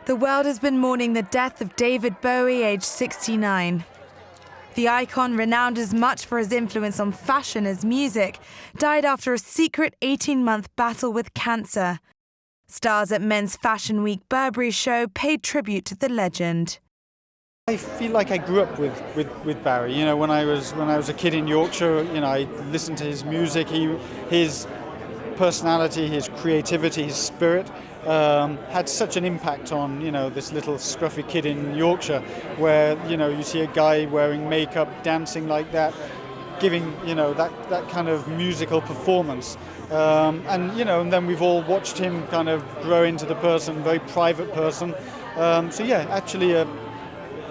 The world has been mourning the death of David Bowie, aged 69. The icon, renowned as much for his influence on fashion as music, died after a secret 18-month battle with cancer. Stars at Men's Fashion Week Burberry show paid tribute to the legend. I feel like I grew up with Barry. You know, when I was a kid in Yorkshire, you know, I listened to his music. His personality, his creativity, his spirit had such an impact on, you know, this little scruffy kid in Yorkshire, where, you know, you see a guy wearing makeup, dancing like that, giving, you know, that kind of musical performance. And, you know, and then we've all watched him kind of grow into the person, very private person. So yeah, actually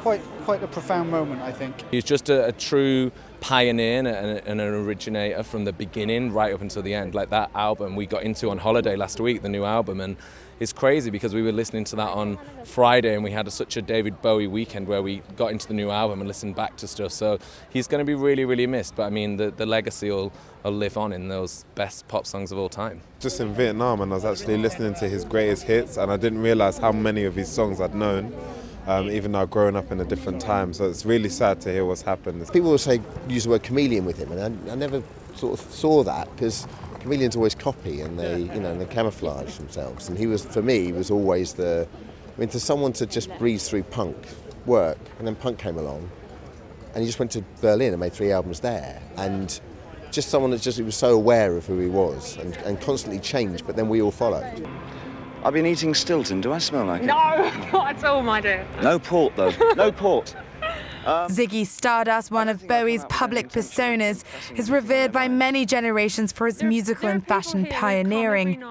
quite a profound moment, I think. He's just a true pioneer and an originator from the beginning right up until the end. Like that album we got into on holiday last week, the new album, and it's crazy because we were listening to that on Friday and we had such a David Bowie weekend where we got into the new album and listened back to stuff. So he's going to be really, really missed, but I mean the legacy will live on in those best pop songs of all time. Just in Vietnam, and I was actually listening to his greatest hits, and I didn't realise how many of his songs I'd known. Even though I've grown up in a different time, so it's really sad to hear what's happened. People will say, use the word chameleon with him, and I never sort of saw that, because chameleons always copy and they, you know, and they camouflage themselves. And he was, for me, was always to someone to just breeze through punk work, and then punk came along, and he just went to Berlin and made 3 albums there, and just someone that he was so aware of who he was and constantly changed, but then we all followed. I've been eating Stilton. Do I smell like it? No, not at all, my dear. No port, though. No port. Ziggy Stardust, one of Bowie's public personas, is revered by many generations for his musical and fashion pioneering.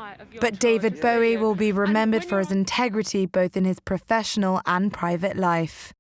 But David Bowie will be remembered for his integrity both in his professional and private life.